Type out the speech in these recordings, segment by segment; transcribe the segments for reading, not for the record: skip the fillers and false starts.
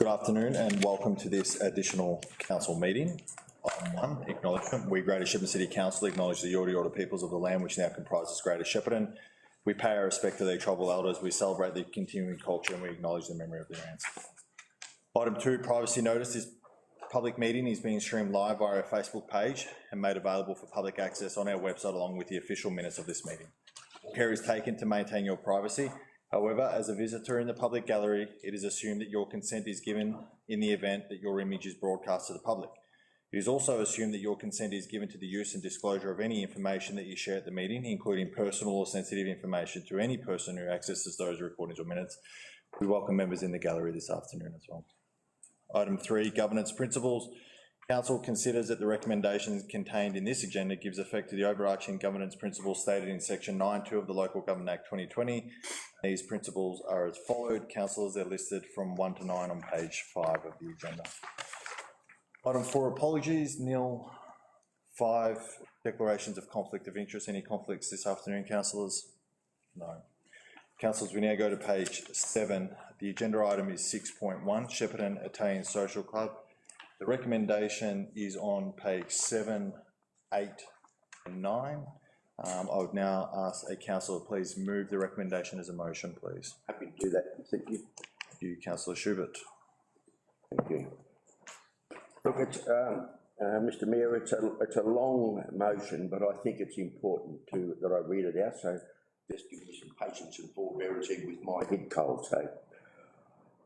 Good afternoon and welcome to this additional council meeting. Item 1, acknowledgement. We, Greater Shepparton City Council, acknowledge the Yorta peoples of the land which now comprises Greater Shepparton. We pay our respect to their tribal elders, we celebrate their continuing culture and we acknowledge the memory of their ancestors. Item 2, privacy notice. This public meeting is being streamed live via our Facebook page and made available for public access on our website along with the official minutes of this meeting. Care is taken to maintain your privacy. However, as a visitor in the public gallery, it is assumed that your consent is given in the event that your image is broadcast to the public. It is also assumed that your consent is given to the use and disclosure of any information that you share at the meeting, including personal or sensitive information, to any person who accesses those recordings or minutes. We welcome members in the gallery this afternoon as well. Item 3, governance principles. Council considers that the recommendations contained in this agenda gives effect to the overarching governance principles stated in section 9.2 of the Local Government Act 2020. These principles are as followed. Councillors, they're listed from 1 to 9 on page 5 of the agenda. Item 4, apologies. Nil. 5, declarations of conflict of interest. Any conflicts this afternoon, councillors? No. Councillors, we now go to page 7. The agenda item is 6.1, Shepparton Italian Social Club. The recommendation is on page 7, 8 and 9. I would now ask a councillor please move the recommendation as a motion, please. Happy to do that, thank you. Thank you, Councillor Schubert. Thank you. Look, it's, Mr Mayor, it's a long motion, but I think it's important that I read it out, so just give me some patience and forbearance with my head cold. So,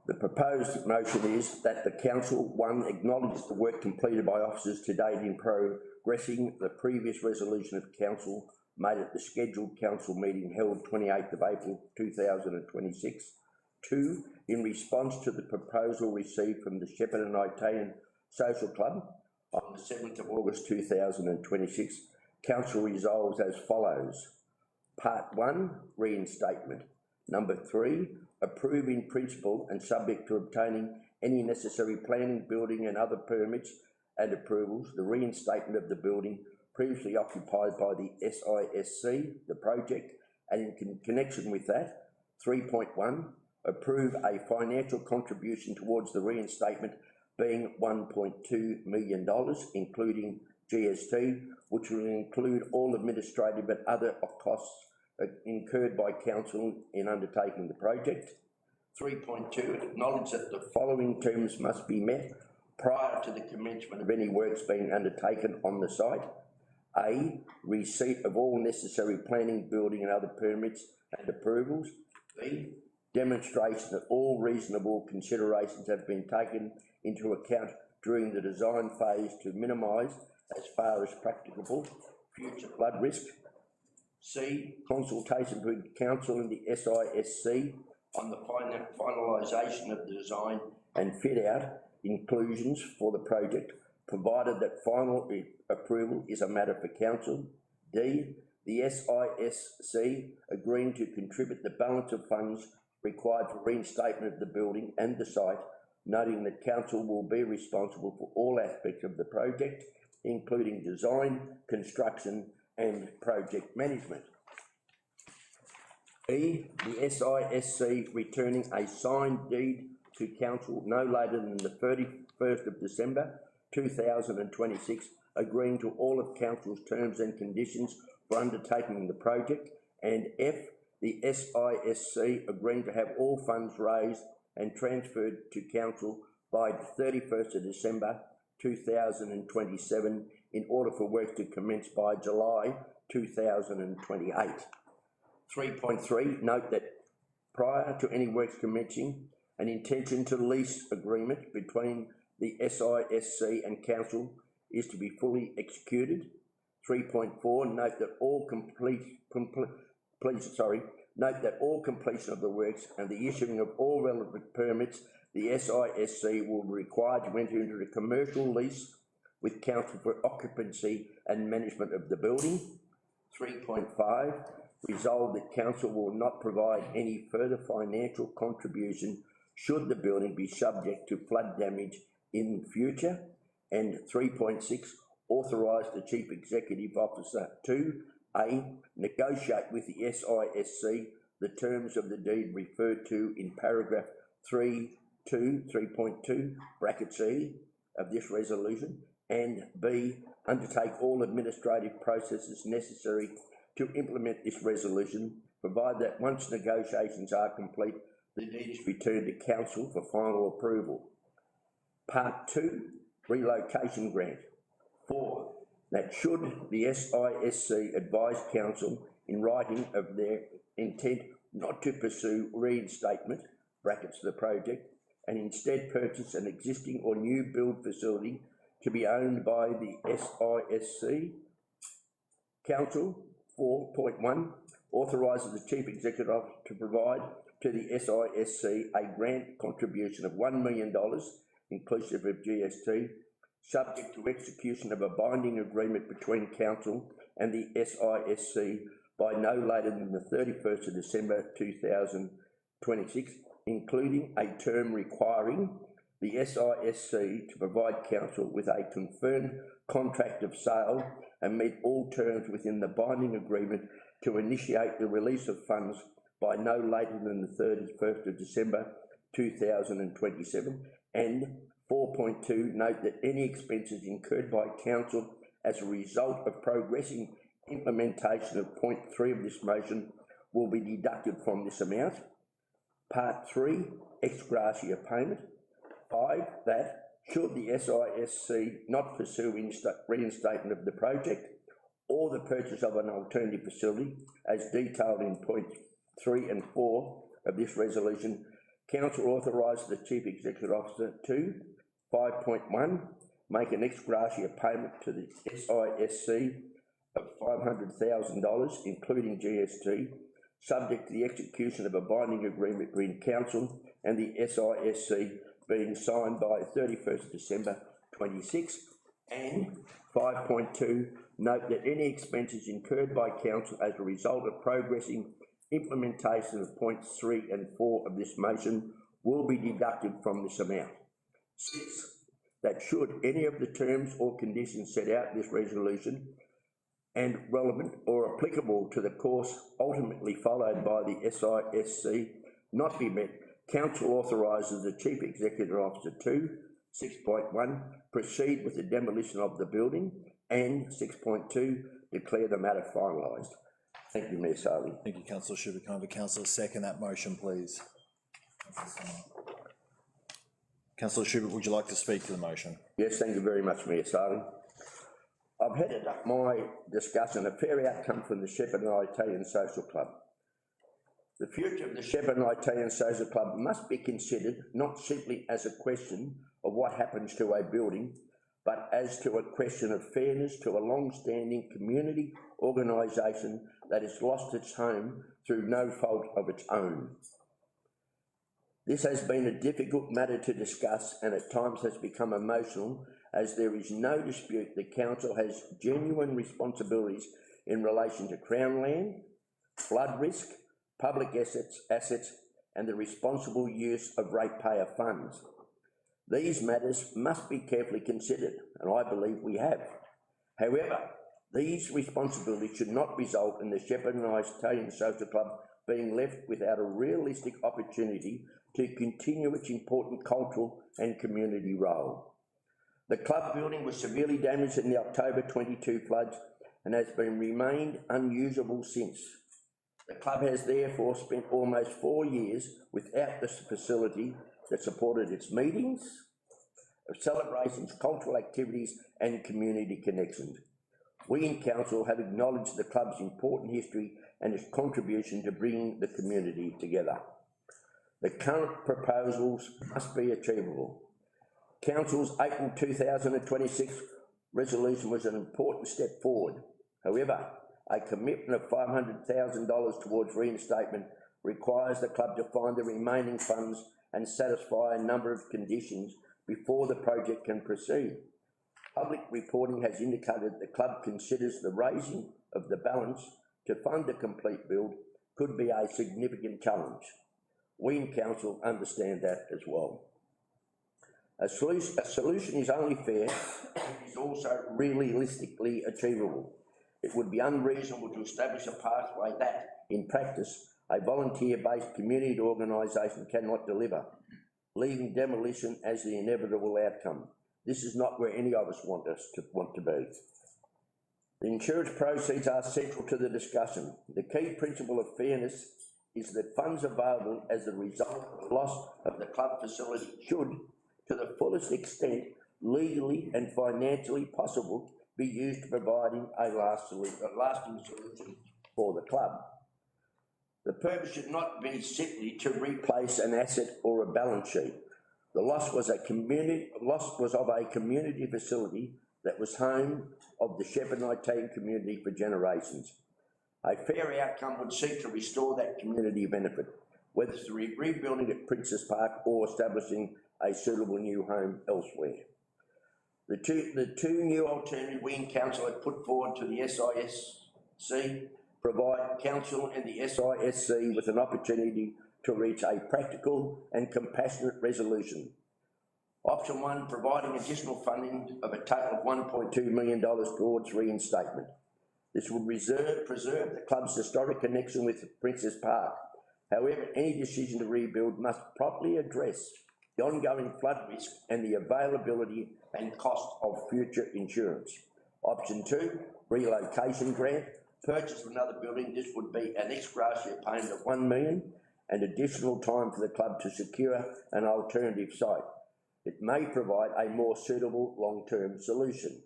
the proposed motion is that the Council, 1, acknowledges the work completed by officers to date in progressing the previous resolution of Council made at the scheduled Council meeting held 28th of April 2026. 2, in response to the proposal received from the Shepparton Italian Social Club on the 7th of August 2026, Council resolves as follows. Part 1, reinstatement. Number 3, approve in principle and subject to obtaining any necessary planning, building and other permits and approvals, the reinstatement of the building previously occupied by the SISC, the project, and in connection with that, 3.1, approve a financial contribution towards the reinstatement being $1.2 million, including GST, which will include all administrative and other costs incurred by Council in undertaking the project. 3.2, acknowledge that the following terms must be met prior to the commencement of any works being undertaken on the site. A, receipt of all necessary planning, building and other permits and approvals. B, demonstration that all reasonable considerations have been taken into account during the design phase to minimise, as far as practicable, future flood risk. C, consultation with Council and the SISC on the finalisation of the design and fit out inclusions for the project, provided that final approval is a matter for Council. D, the SISC agreeing to contribute the balance of funds required for reinstatement of the building and the site, noting that Council will be responsible for all aspects of the project, including design, construction and project management. E, the SISC returning a signed deed to Council no later than the 31st of December 2026, agreeing to all of Council's terms and conditions for undertaking the project. And F, the SISC agreeing to have all funds raised and transferred to Council by the 31st of December 2027 in order for work to commence by July 2028. 3.3, note that prior to any works commencing, an intention to lease agreement between the SISC and Council is to be fully executed. 3.4, note that all note that all completion of the works and the issuing of all relevant permits, the SISC will be required to enter into a commercial lease with Council for occupancy and management of the building. 3.5, resolve that Council will not provide any further financial contribution should the building be subject to flood damage in future. And 3.6, authorise the Chief Executive Officer to A, negotiate with the SISC the terms of the deed referred to in paragraph 3 3.2, bracket C of this resolution, and B, undertake all administrative processes necessary to implement this resolution, provide that once negotiations are complete, the deed is returned to council for final approval. Part 2, relocation grant. 4, that should the SISC advise council in writing of their intent not to pursue reinstatement, brackets the project, and instead purchase an existing or new build facility to be owned by the SISC. Council 4.1 authorises the Chief Executive to provide to the SISC a grant contribution of $1 million, inclusive of GST, subject to execution of a binding agreement between Council and the SISC by no later than the 31st of December 2026, including a term requiring the SISC to provide Council with a confirmed contract of sale and meet all terms within the binding agreement to initiate the release of funds by no later than the 31st of December 2027, and 4.2, note that any expenses incurred by Council as a result of progressing implementation of point 3 of this motion will be deducted from this amount. Part 3, ex gratia payment. 5, that should the SISC not pursue reinstatement of the project or the purchase of an alternative facility, as detailed in point 3 and 4 of this resolution, Council authorises the Chief Executive Officer to 5.1, make an ex gratia payment to the SISC of $500,000, including GST, subject to the execution of a binding agreement between Council and the SISC being signed by 31st December 26, and 5.2, note that any expenses incurred by Council as a result of progressing implementation of points 3 and 4 of this motion will be deducted from this amount. 6, that should any of the terms or conditions set out in this resolution and relevant or applicable to the course ultimately followed by the SISC not be met, Council authorises the Chief Executive Officer to 6.1, proceed with the demolition of the building, and 6.2, declare the matter finalised. Thank you, Mayor Saley. Thank you, Councillor Schubert. Can I have a councillor second that motion, please? Councillor Schubert, would you like to speak to the motion? Yes, thank you very much, Mayor Saley. I've headed up my discussion, a fair outcome from the Shepparton Italian Social Club. The future of the Shepparton Italian Social Club must be considered not simply as a question of what happens to a building, but as to a question of fairness to a long-standing community organisation that has lost its home through no fault of its own. This has been a difficult matter to discuss and at times has become emotional, as there is no dispute the Council has genuine responsibilities in relation to Crown land, flood risk, public assets and the responsible use of ratepayer funds. These matters must be carefully considered, and I believe we have. However, these responsibilities should not result in the Shepparton Italian Social Club being left without a realistic opportunity to continue its important cultural and community role. The club building was severely damaged in the October 22 floods and has remained unusable since. The club has therefore spent almost 4 years without this facility that supported its meetings, celebrations, cultural activities and community connections. We in Council have acknowledged the club's important history and its contribution to bringing the community together. The current proposals must be achievable. Council's April 2026 resolution was an important step forward. However, a commitment of $500,000 towards reinstatement requires the club to find the remaining funds and satisfy a number of conditions before the project can proceed. Public reporting has indicated the club considers the raising of the balance to fund the complete build could be a significant challenge. We in Council understand that as well. A solution is only fair if it is also realistically achievable. It would be unreasonable to establish a pathway that, in practice, a volunteer-based community organisation cannot deliver. leaving demolition as the inevitable outcome. This is not where any of us want to be. The insurance proceeds are central to the discussion. The key principle of fairness is that funds available as a result of the loss of the club facility should, to the fullest extent legally and financially possible, be used to providing a lasting solution for the club. The purpose should not be simply to replace an asset or a balance sheet. The loss was of a community facility that was home of the Shepparton community for generations. A fair outcome would seek to restore that community benefit, whether through rebuilding at Princess Park or establishing a suitable new home elsewhere. The two new alternatives we in Council have put forward to the SISC provide Council and the SISC with an opportunity to reach a practical and compassionate resolution. Option 1, providing additional funding of a total of $1.2 million towards reinstatement. This would preserve the club's historic connection with Princess Park. However, any decision to rebuild must properly address the ongoing flood risk and the availability and cost of future insurance. Option 2, relocation grant. Purchase of another building. This would be an ex gratia payment of $1 million and additional time for the club to secure an alternative site. It may provide a more suitable long-term solution.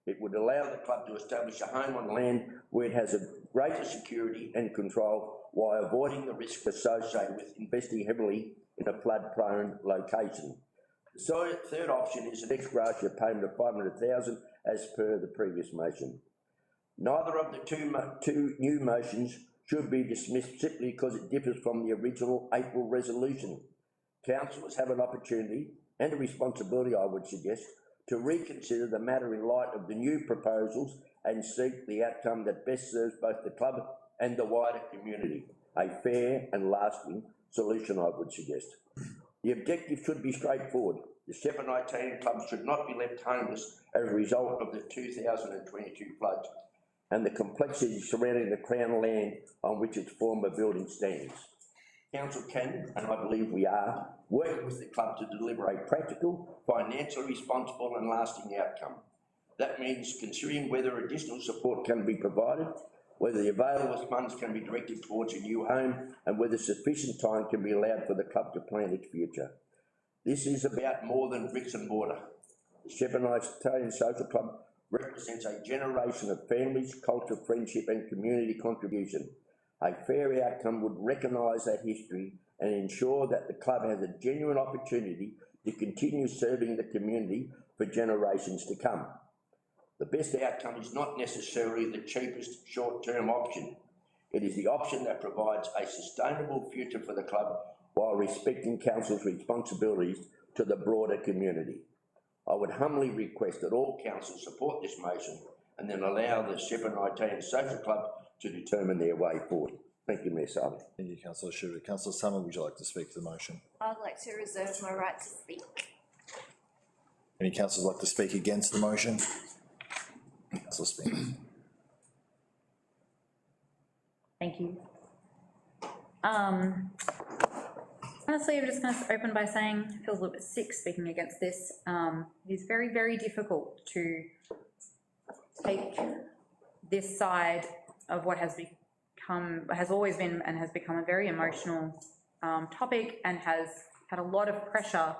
It would allow the club to establish a home on land where it has a greater security and control while avoiding the risk associated with investing heavily in a flood-prone location. The third option is an ex gratia payment of $500,000 as per the previous motion. Neither of the two new motions should be dismissed simply because it differs from the original April resolution. Councillors have an opportunity and a responsibility, I would suggest, to reconsider the matter in light of the new proposals and seek the outcome that best serves both the club and the wider community. A fair and lasting solution, I would suggest. The objective should be straightforward. The Shepparton club should not be left homeless as a result of the 2022 floods and the complexities surrounding the Crown land on which its former building stands. Council can, and I believe we are, working with the club to deliver a practical, financially responsible and lasting outcome. That means considering whether additional support can be provided, whether the available funds can be directed towards a new home, and whether sufficient time can be allowed for the club to plan its future. This is about more than bricks and mortar. The Shepparton Social Club represents a generation of families, culture, friendship and community contribution. A fair outcome would recognise that history and ensure that the club has a genuine opportunity to continue serving the community for generations to come. The best outcome is not necessarily the cheapest short-term option. It is the option that provides a sustainable future for the club while respecting Council's responsibilities to the broader community. I would humbly request that all councils support this motion and then allow the Shepparton Social Club to determine their way forward. Thank you, Mayor Sullivan. Thank you, Councillor Schubert. Councillor Summer, would you like to speak to the motion? I'd like to reserve my right to speak. Any councillors like to speak against the motion? Councillor Spink. Thank you. Honestly, I'm just going to open by saying I feel a little bit sick speaking against this. It is very, very difficult to take this side of what has always been and has become a very emotional topic and has had a lot of pressure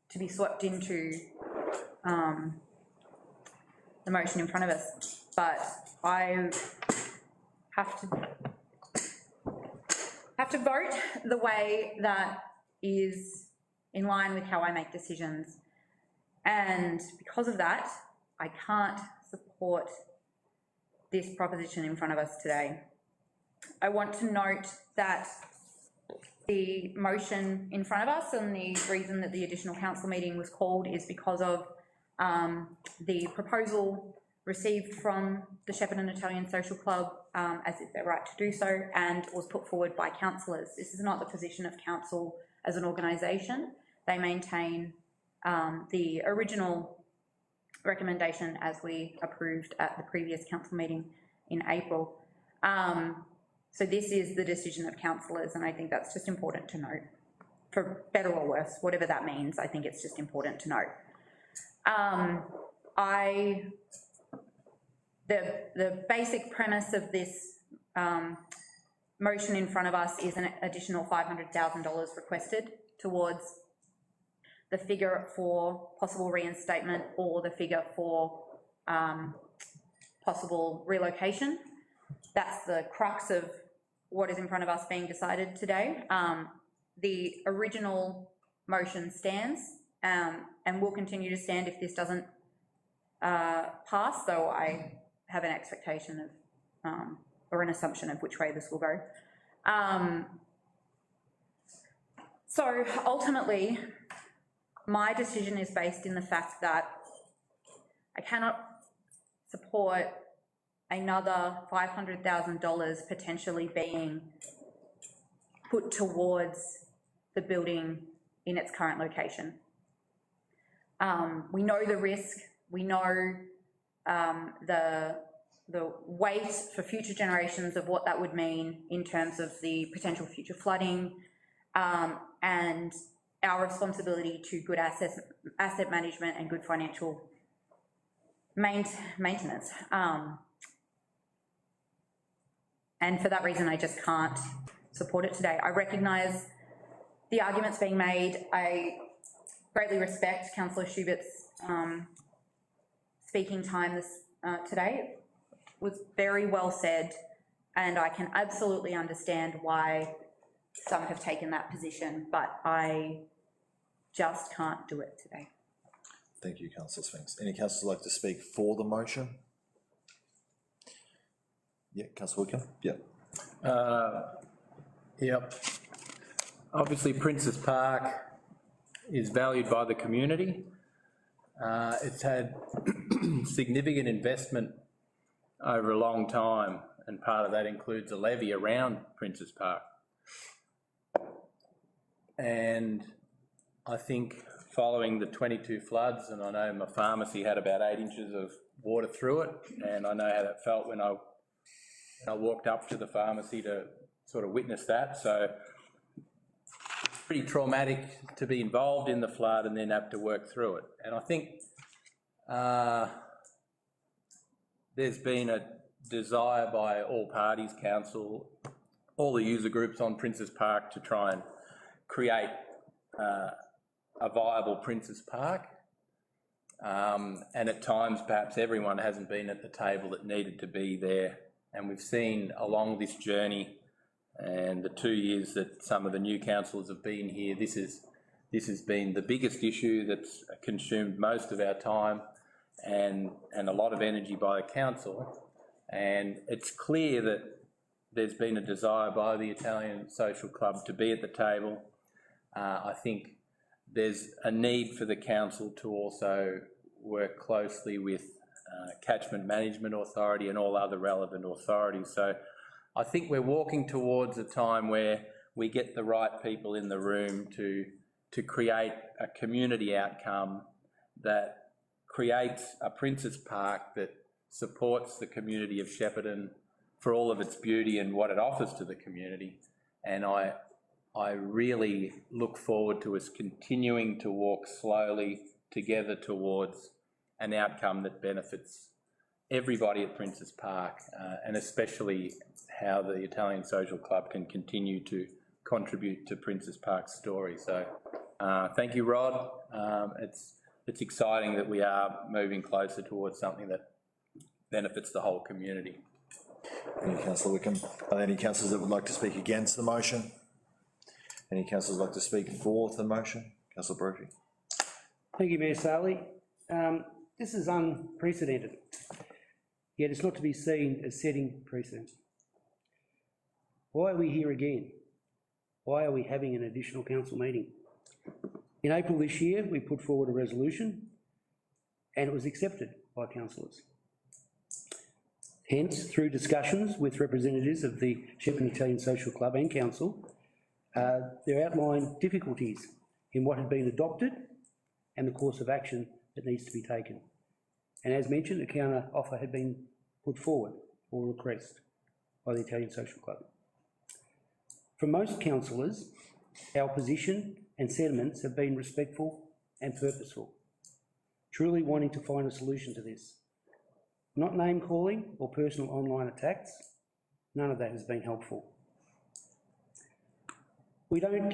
to be swept into the motion in front of us. But I have to vote the way that is in line with how I make decisions. And because of that, I can't support this proposition in front of us today. I want to note that the motion in front of us and the reason that the additional council meeting was called is because of the proposal received from the Shepparton Italian Social Club, as is their right to do so, and was put forward by councillors. This is not the position of council as an organisation. They maintain the original recommendation as we approved at the previous council meeting in April. So this is the decision of councillors, and I think that's just important to note. for better or worse, whatever that means. I think it's just important to note. The basic premise of this motion in front of us is an additional $500,000 requested towards the figure for possible reinstatement or the figure for possible relocation. That's the crux of what is in front of us being decided today. The original motion stands and will continue to stand if this doesn't pass, so I have an expectation of, or an assumption of which way this will go. So ultimately, my decision is based in the fact that I cannot support another $500,000 potentially being put towards the building in its current location. We know the risk, we know the weight for future generations of what that would mean in terms of the potential future flooding, and our responsibility to good asset management and good financial maintenance. And for that reason, I just can't support it today. I recognise the arguments being made. I greatly respect Councillor Schubert's speaking time today. It was very well said, and I can absolutely understand why some have taken that position, but I just can't do it today. Thank you, Councillor Sphinx. Any councillors like to speak for the motion? Yeah, Councillor Wickham. Yeah. Yep. Obviously, Princes Park is valued by the community. It's had significant investment over a long time, and part of that includes a levy around Princes Park. And I think following the 22 floods, and I know my pharmacy had about 8 inches of water through it, and I know how that felt when I walked up to the pharmacy to sort of witness that. So it's pretty traumatic to be involved in the flood and then have to work through it. And I think there's been a desire by all parties, council, all the user groups on Princes Park to try and create a viable Princes Park. And at times, perhaps everyone hasn't been at the table that needed to be there. And we've seen along this journey and the 2 years that some of the new councillors have been here, this has been the biggest issue that's consumed most of our time and a lot of energy by the council. And it's clear that there's been a desire by the Italian Social Club to be at the table. I think there's a need for the council to also work closely with Catchment Management Authority and all other relevant authorities. So I think we're walking towards a time where we get the right people in the room to create a community outcome that creates a Princes Park that supports the community of Shepparton for all of its beauty and what it offers to the community. And I really look forward to us continuing to walk slowly together towards an outcome that benefits everybody at Princes Park, and especially how the Italian Social Club can continue to contribute to Princes Park's story. So thank you, Rod. It's exciting that we are moving closer towards something that benefits the whole community. Thank you, Councillor Wickham. Are there any councillors that would like to speak against the motion? Any councillors like to speak for the motion? Councillor Brophy. Thank you, Mayor Saley. This is unprecedented, yet it's not to be seen as setting precedent. Why are we here again? Why are we having an additional council meeting? In April this year, we put forward a resolution and it was accepted by councillors. Hence, through discussions with representatives of the Shepparton Italian Social Club and Council, there outlined difficulties in what had been adopted and the course of action that needs to be taken. And as mentioned, a counter offer had been put forward or request by the Italian Social Club. For most councillors, our position and sentiments have been respectful and purposeful, truly wanting to find a solution to this. Not name-calling or personal online attacks, none of that has been helpful. We don't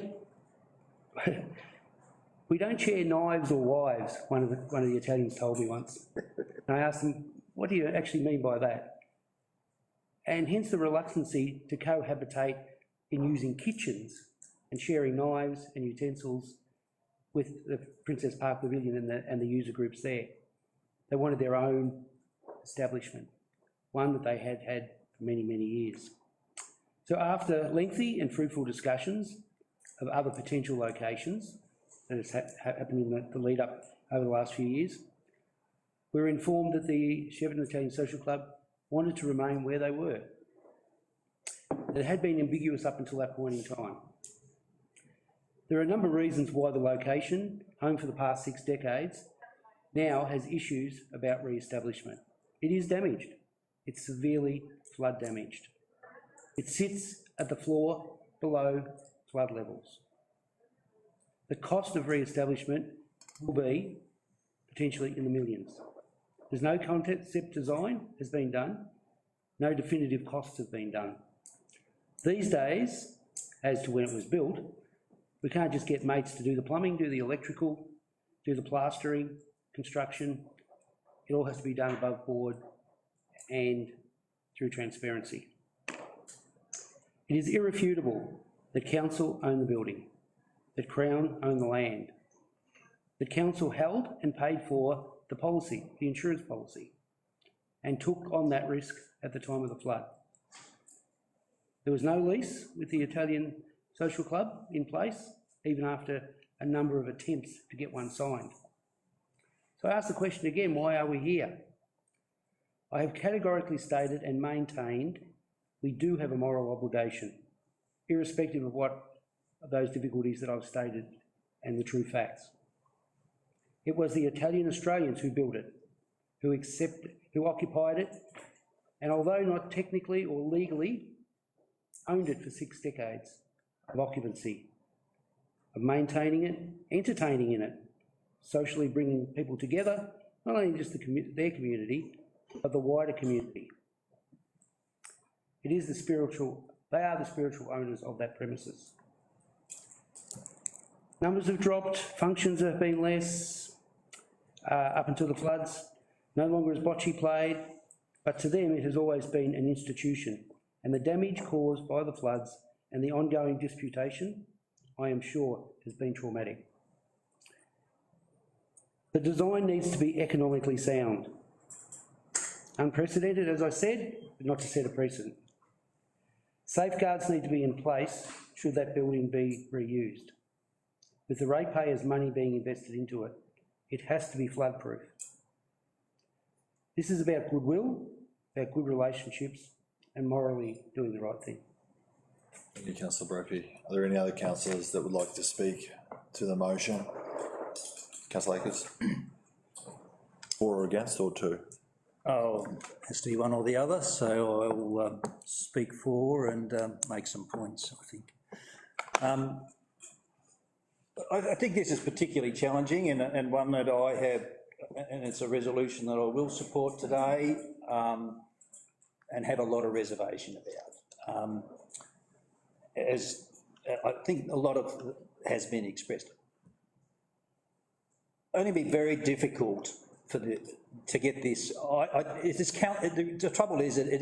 share knives or wives, one of the Italians told me once. And I asked them, what do you actually mean by that? And hence the reluctancy to cohabitate in using kitchens and sharing knives and utensils with the Princess Park Pavilion and the user groups there. They wanted their own establishment, one that they had had for many, many years. So after lengthy and fruitful discussions of other potential locations that has happened in the lead up over the last few years, we were informed that the Shepparton Italian Social Club wanted to remain where they were. It had been ambiguous up until that point in time. There are a number of reasons why the location, home for the past 6 decades, now has issues about re-establishment. It is damaged. It's severely flood damaged. It sits at the floor below flood levels. The cost of re-establishment will be potentially in the millions. There's no concept design has been done. No definitive costs have been done. These days, as to when it was built, we can't just get mates to do the plumbing, do the electrical, do the plastering, construction. It all has to be done above board and through transparency. It is irrefutable that Council own the building, that Crown own the land, that Council held and paid for the policy, the insurance policy, and took on that risk at the time of the flood. There was no lease with the Italian Social Club in place, even after a number of attempts to get one signed. So I ask the question again, why are we here? I have categorically stated and maintained we do have a moral obligation, irrespective of what of those difficulties that I've stated and the true facts. It was the Italian Australians who built it, who occupied it, and although not technically or legally, owned it for 6 decades of occupancy, of maintaining it, entertaining in it, socially bringing people together, not only just their community, but the wider community. It is they are the spiritual owners of that premises. Numbers have dropped, functions have been less, up until the floods. No longer is bocce played, but to them it has always been an institution, and the damage caused by the floods and the ongoing disputation, I am sure, has been traumatic. The design needs to be economically sound. Unprecedented, as I said, but not to set a precedent. Safeguards need to be in place should that building be reused. With the ratepayers' money being invested into it, it has to be flood-proof. This is about goodwill, about good relationships, and morally doing the right thing. Thank you, Councillor Brophy. Are there any other councillors that would like to speak to the motion? Councillor Akers? For or against, or two? Oh, has to be one or the other, so I'll speak for and make some points, I think. I think this is particularly challenging and one that I have, and it's a resolution that I will support today and have a lot of reservation about. As I think a lot of has been expressed. Only be very difficult to get this. The trouble is that it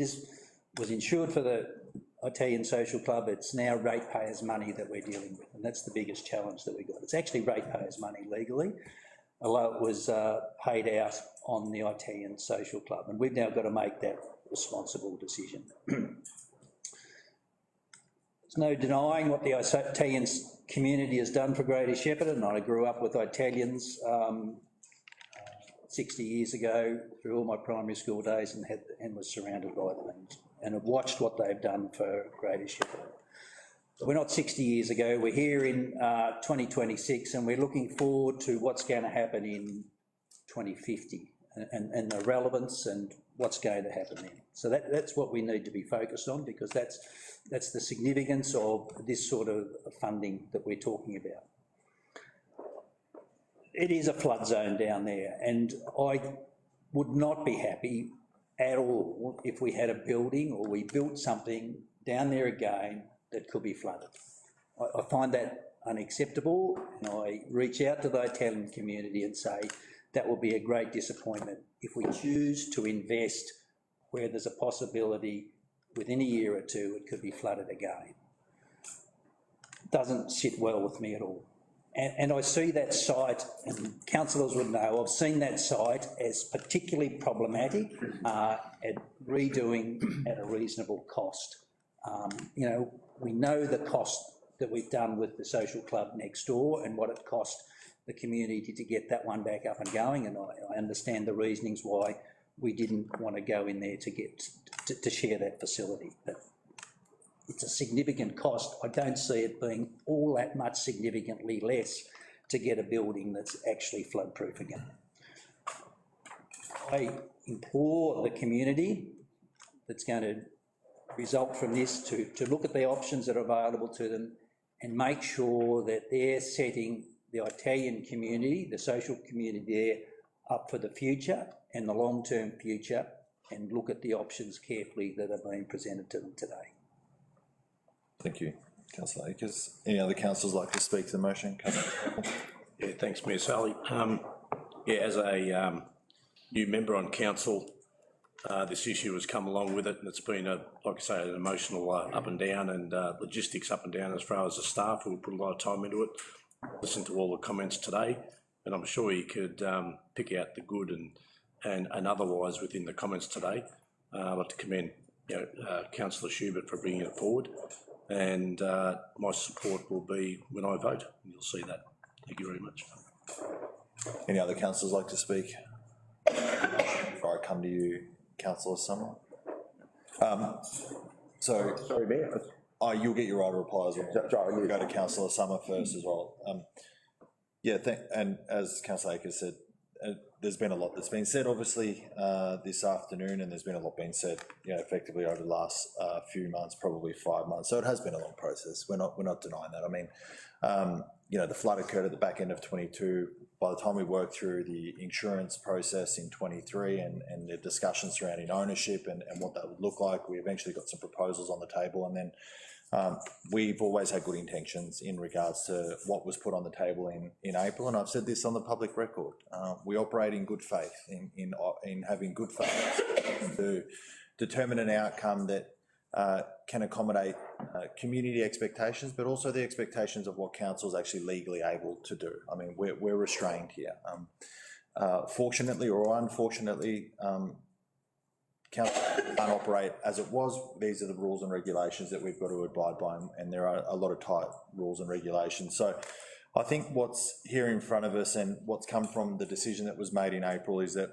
was insured for the Italian Social Club. It's now ratepayers' money that we're dealing with, and that's the biggest challenge that we got. It's actually ratepayers' money legally, although it was paid out on the Italian Social Club, and we've now got to make that responsible decision. There's no denying what the Italian community has done for Greater Shepparton. I grew up with Italians 60 years ago through all my primary school days and was surrounded by them and have watched what they've done for Greater Shepparton. We're not 60 years ago, we're here in 2026 and we're looking forward to what's going to happen in 2050 and the relevance and what's going to happen then. So that's what we need to be focused on, because that's the significance of this sort of funding that we're talking about. it is a flood zone down there, and I would not be happy at all if we had a building or we built something down there again that could be flooded. I find that unacceptable, and I reach out to the Italian community and say that will be a great disappointment if we choose to invest where there's a possibility within a year or two it could be flooded again. Doesn't sit well with me at all. And I see that site, and councillors would know, I've seen that site as particularly problematic at redoing at a reasonable cost. You know, we know the cost that we've done with the social club next door and what it cost the community to get that one back up and going, and I understand the reasonings why we didn't want to go in there to get to share that facility. But it's a significant cost. I don't see it being all that much significantly less to get a building that's actually flood-proof again. I implore the community that's going to result from this to look at the options that are available to them and make sure that they're setting the Italian community, the social community there, up for the future and the long-term future, and look at the options carefully that are being presented to them today. Thank you, Councillor Akers. Any other councillors like to speak to the motion? Yeah, thanks, Mayor Sally. Yeah, as a new member on council, this issue has come along with it, and it's been, like I say, an emotional up and down, and logistics up and down as far as the staff who put a lot of time into it. Listen to all the comments today, and I'm sure you could pick out the good and otherwise within the comments today. I'd like to commend Councillor Schubert for bringing it forward, and my support will be when I vote. You'll see that. Thank you very much. Any other councillors like to speak? Before I come to you, Councillor Summer. Sorry, Mayor. You'll get your right to reply as well. Sorry, we'll go to Councillor Summer first as well. Yeah, and as Councillor Akers said, there's been a lot that's been said, obviously, this afternoon, and there's been a lot being said, effectively over the last few months, probably 5 months. So it has been a long process. We're not denying that. I mean, the flood occurred at the back end of 22. By the time we worked through the insurance process in 23 and the discussions surrounding ownership and what that would look like, we eventually got some proposals on the table, and then we've always had good intentions in regards to what was put on the table in April, and I've said this on the public record. We operate in good faith, in having good faith to determine an outcome that can accommodate community expectations, but also the expectations of what council's actually legally able to do. I mean, we're restrained here. Fortunately or unfortunately, council can't operate as it was. These are the rules and regulations that we've got to abide by, and there are a lot of tight rules and regulations. So I think what's here in front of us and what's come from the decision that was made in April is that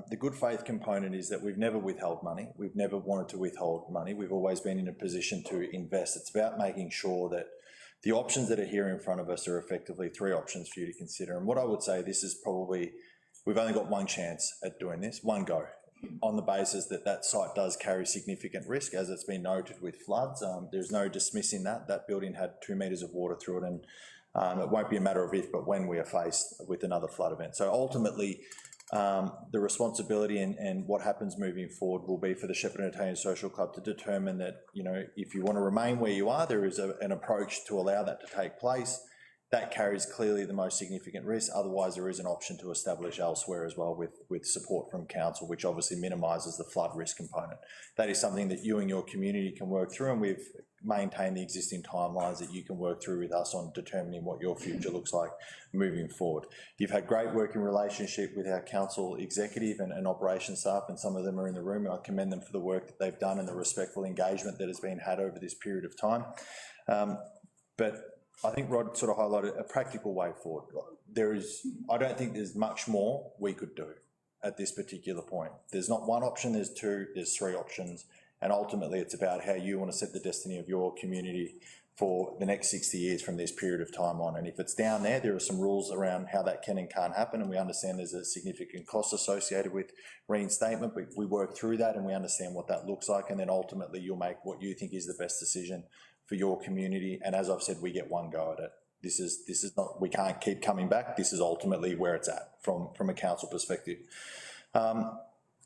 the good faith component is that we've never withheld money. We've never wanted to withhold money. We've always been in a position to invest. It's about making sure that the options that are here in front of us are effectively 3 options for you to consider. And what I would say, this is probably, we've only got one chance at doing this, one go, on the basis that that site does carry significant risk, as it's been noted with floods. There's no dismissing that. That building had 2 metres of water through it, and it won't be a matter of if, but when we are faced with another flood event. So ultimately, the responsibility and what happens moving forward will be for the Shepparton Italian Social Club to determine that, if you want to remain where you are, there is an approach to allow that to take place. That carries clearly the most significant risk. Otherwise, there is an option to establish elsewhere as well with support from council, which obviously minimises the flood risk component. That is something that you and your community can work through, and we've maintained the existing timelines that you can work through with us on determining what your future looks like moving forward. You've had great working relationship with our council executive and operations staff, and some of them are in the room, and I commend them for the work that they've done and the respectful engagement that has been had over this period of time. But I think Rod sort of highlighted a practical way forward. I don't think there's much more we could do at this particular point. There's not one option, there's 2, there's 3 options, and ultimately it's about how you want to set the destiny of your community for the next 60 years from this period of time on. And if it's down there, there are some rules around how that can and can't happen, and we understand there's a significant cost associated with reinstatement, but we work through that and we understand what that looks like, and then ultimately you'll make what you think is the best decision for your community. And as I've said, we get one go at it. this is not, we can't keep coming back. This is ultimately where it's at from a council perspective.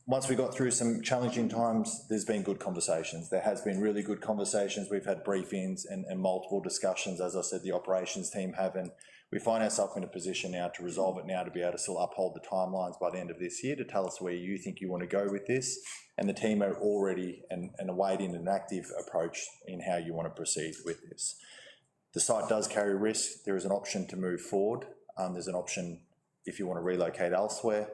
Once we got through some challenging times, there's been good conversations. There has been really good conversations. We've had briefings and multiple discussions, as I said, the operations team have, and we find ourselves in a position now to resolve it now, to be able to still uphold the timelines by the end of this year, to tell us where you think you want to go with this. And the team are already and awaiting an active approach in how you want to proceed with this. The site does carry risk. There is an option to move forward. There's an option if you want to relocate elsewhere.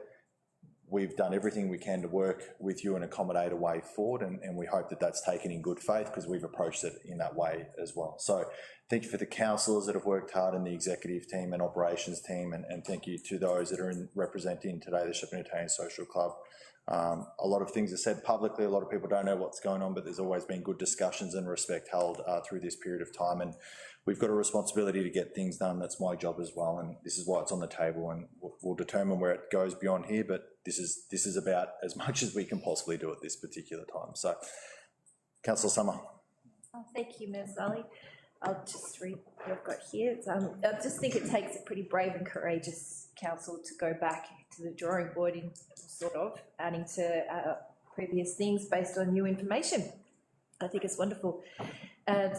We've done everything we can to work with you and accommodate a way forward, and we hope that that's taken in good faith, because we've approached it in that way as well. So thank you for the councillors that have worked hard, and the executive team and operations team, and thank you to those that are representing today the Shepparton Italian Social Club. A lot of things are said publicly, a lot of people don't know what's going on, but there's always been good discussions and respect held through this period of time, and we've got a responsibility to get things done. That's my job as well, and this is why it's on the table, and we'll determine where it goes beyond here, but this is about as much as we can possibly do at this particular time. So, Councillor Summer. Oh, thank you, Ms. Sally. I'll just read what I've got here. I just think it takes a pretty brave and courageous council to go back to the drawing board in sort of adding to previous things based on new information. I think it's wonderful. And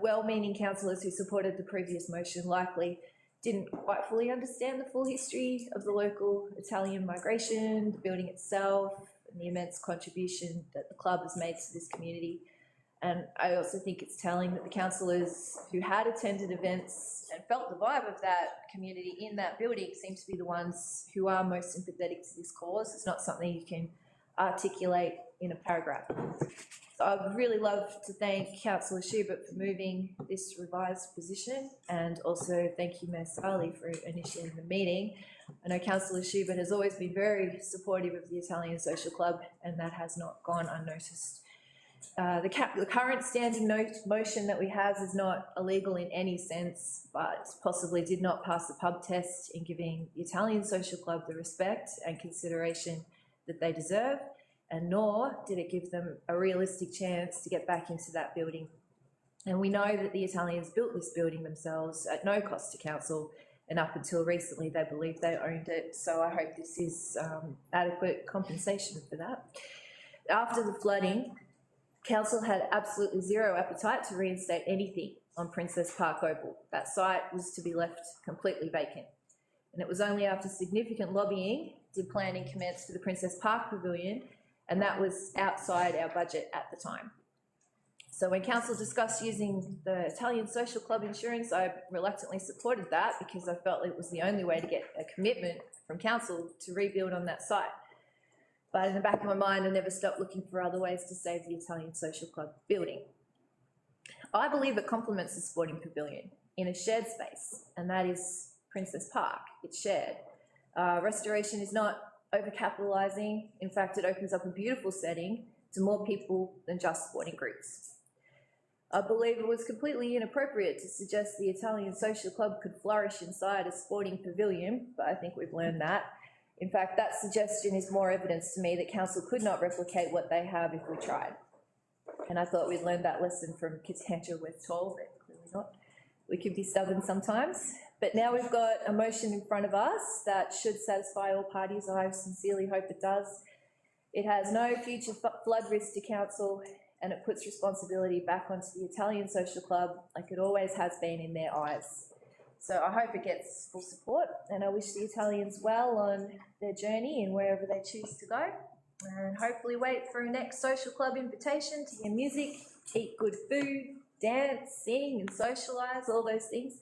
well-meaning councillors who supported the previous motion likely didn't quite fully understand the full history of the local Italian migration, the building itself, and the immense contribution that the club has made to this community. And I also think it's telling that the councillors who had attended events and felt the vibe of that community in that building seem to be the ones who are most sympathetic to this cause. It's not something you can articulate in a paragraph. So I'd really love to thank Councillor Schubert for moving this revised position, and also thank you, Mayor Sally, for initiating the meeting. I know Councillor Schubert has always been very supportive of the Italian Social Club, and that has not gone unnoticed. The current standing motion that we have is not illegal in any sense, but possibly did not pass the pub test in giving the Italian Social Club the respect and consideration that they deserve, and nor did it give them a realistic chance to get back into that building. And we know that the Italians built this building themselves at no cost to council, and up until recently they believed they owned it, so I hope this is adequate compensation for that. After the flooding, council had absolutely zero appetite to reinstate anything on Princess Park Oval. That site was to be left completely vacant. And it was only after significant lobbying did planning commence for the Princess Park Pavilion, and that was outside our budget at the time. So when council discussed using the Italian Social Club insurance, I reluctantly supported that because I felt it was the only way to get a commitment from council to rebuild on that site. But in the back of my mind, I never stopped looking for other ways to save the Italian Social Club building. I believe it complements the sporting pavilion in a shared space, and that is Princess Park. It's shared. Restoration is not overcapitalising. In fact, it opens up a beautiful setting to more people than just sporting groups. I believe it was completely inappropriate to suggest the Italian Social Club could flourish inside a sporting pavilion, but I think we've learned that. In fact, that suggestion is more evidence to me that council could not replicate what they have if we tried. And I thought we'd learned that lesson from Katanga West Hall, but clearly not. We can be stubborn sometimes. But now we've got a motion in front of us that should satisfy all parties. I sincerely hope it does. It has no future flood risk to council, and it puts responsibility back onto the Italian Social Club like it always has been in their eyes. So I hope it gets full support, and I wish the Italians well on their journey and wherever they choose to go. And hopefully wait for a next social club invitation to hear music, eat good food, dance, sing and socialise, all those things.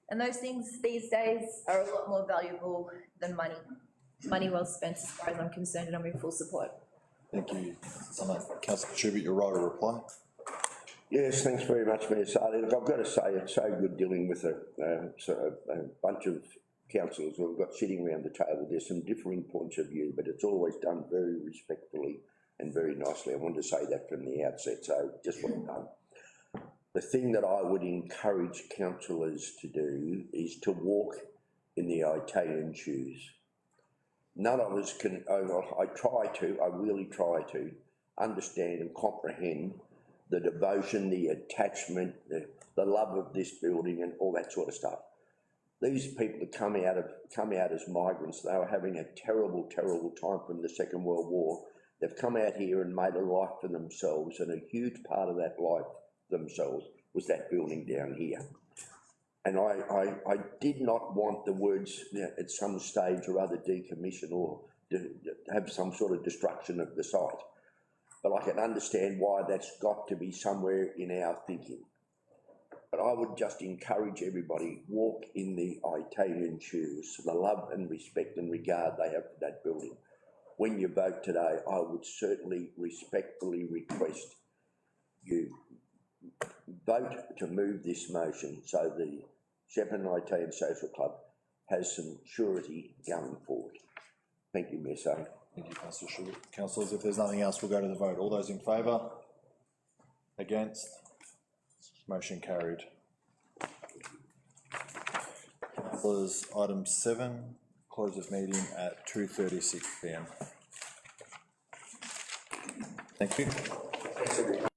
And those things these days are a lot more valuable than money. Money well spent as far as I'm concerned, and I'm in full support. Thank you. Councillor Schubert, you're right to reply. Yes, thanks very much, Mayor Sally. Look, I've got to say, it's so good dealing with a bunch of councillors who we've got sitting around the table. There's some differing points of view, but it's always done very respectfully and very nicely. I wanted to say that from the outset, so just well done. The thing that I would encourage councillors to do is to walk in the Italian shoes. None of us can, I really try to understand and comprehend the devotion, the attachment, the love of this building and all that sort of stuff. These people that come out as migrants, they were having a terrible, terrible time from the Second World War. They've come out here and made a life for themselves, and a huge part of that life themselves was that building down here. And I did not want the words, you know, at some stage or other decommission or have some sort of destruction of the site. But I can understand why that's got to be somewhere in our thinking. But I would just encourage everybody, walk in the Italian shoes, the love and respect and regard they have for that building. When you vote today, I would certainly respectfully request you vote to move this motion so the Shepparton Italian Social Club has some surety going forward. Thank you, Mayor Sally. Thank you, Councillor Stewart. Councillors, if there's nothing else, we'll go to the vote. All those in favour? Against? Motion carried. Councillors, item 7, close of meeting at 2:36 PM. Thank you.